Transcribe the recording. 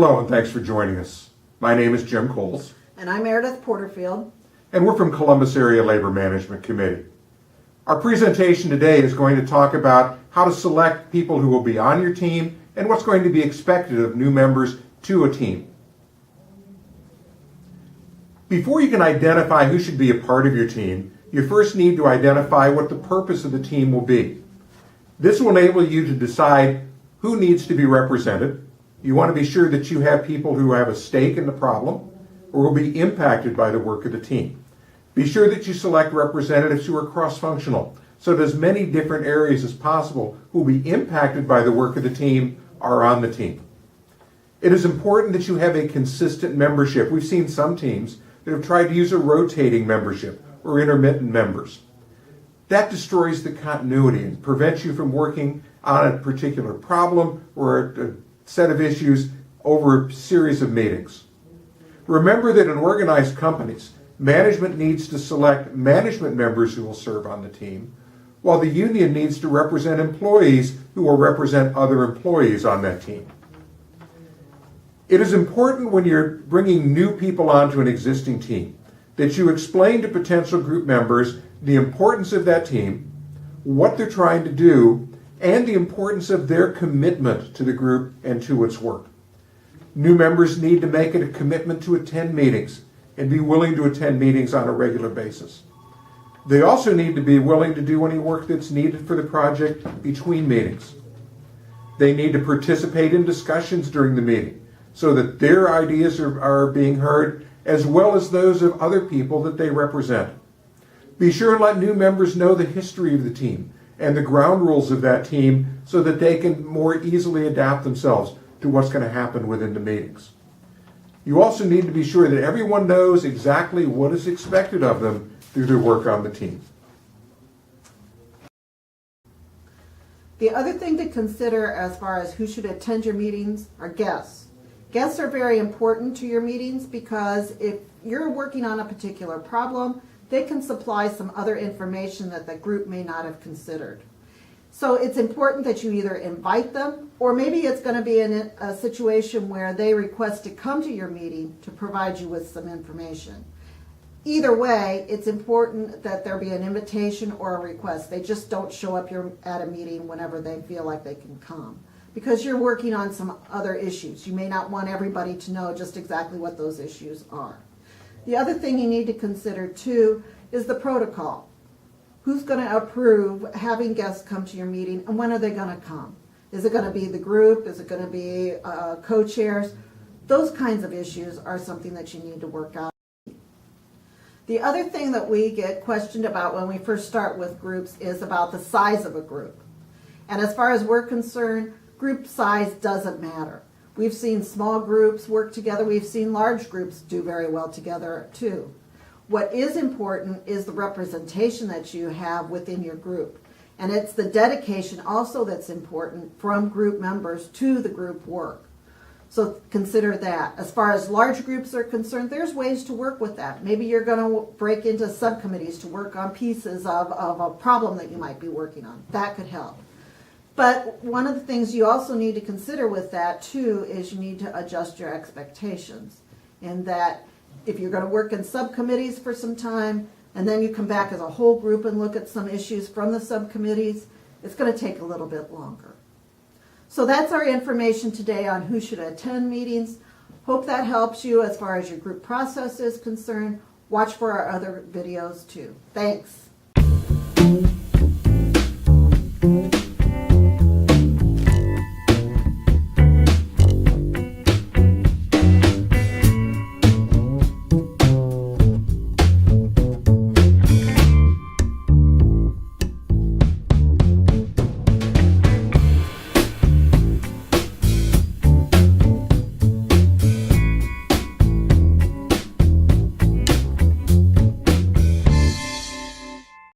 Hello and thanks for joining us. My name is Jim Coles. And I'm Meredith Porterfield. And we're from Columbus Area Labor Management Committee. Our presentation today is going to talk about how to select people who will be on your team and what's going to be expected of new members to a team. Before you can identify who should be a part of your team, you first need to identify what the purpose of the team will be. This will enable you to decide who needs to be represented. You want to be sure that you have people who have a stake in the problem or will be impacted by the work of the team. Be sure that you select representatives who are cross-functional, so that as many different areas as possible who will be impacted by the work of the team are on the team. It is important that you have a consistent membership. We've seen some teams that have tried to use a rotating membership or intermittent members. That destroys the continuity and prevents you from working on a particular problem or a set of issues over a series of meetings. Remember that in organized companies, management needs to select management members who will serve on the team, while the union needs to represent employees who will represent other employees on that team. It is important when you're bringing new people onto an existing team that you explain to potential group members the importance of that team, what they're trying to do, and the importance of their commitment to the group and to its work. New members need to make it a commitment to attend meetings and be willing to attend meetings on a regular basis. They also need to be willing to do any work that's needed for the project between meetings. They need to participate in discussions during the meeting so that their ideas are being heard, as well as those of other people that they represent. Be sure and let new members know the history of the team and the ground rules of that team so that they can more easily adapt themselves to what's going to happen within the meetings. You also need to be sure that everyone knows exactly what is expected of them through their work on the team. The other thing to consider as far as who should attend your meetings are guests. Guests are very important to your meetings because if you're working on a particular problem, they can supply some other information that the group may not have considered. So it's important that you either invite them, or maybe it's going to be in a situation where they request to come to your meeting to provide you with some information. Either way, it's important that there be an invitation or a request. They just don't show up at a meeting whenever they feel like they can come, because you're working on some other issues. You may not want everybody to know just exactly what those issues are. The other thing you need to consider too is the protocol. Who's going to approve having guests come to your meeting, and when are they going to come? Is it going to be the group? Is it going to be co-chairs? Those kinds of issues are something that you need to work out. The other thing that we get questioned about when we first start with groups is about the size of a group. And as far as we're concerned, group size doesn't matter. We've seen small groups work together. We've seen large groups do very well together too. What is important is the representation that you have within your group. And it's the dedication also that's important from group members to the group work. So consider that. As far as large groups are concerned, there's ways to work with that. Maybe you're going to break into subcommittees to work on pieces of a problem that you might be working on. That could help. But one of the things you also need to consider with that too is you need to adjust your expectations. In that if you're going to work in subcommittees for some time and then you come back as a whole group and look at some issues from the subcommittees, it's going to take a little bit longer. So that's our information today on who should attend meetings. Hope that helps you as far as your group process is concerned. Watch for our other videos too. Thanks.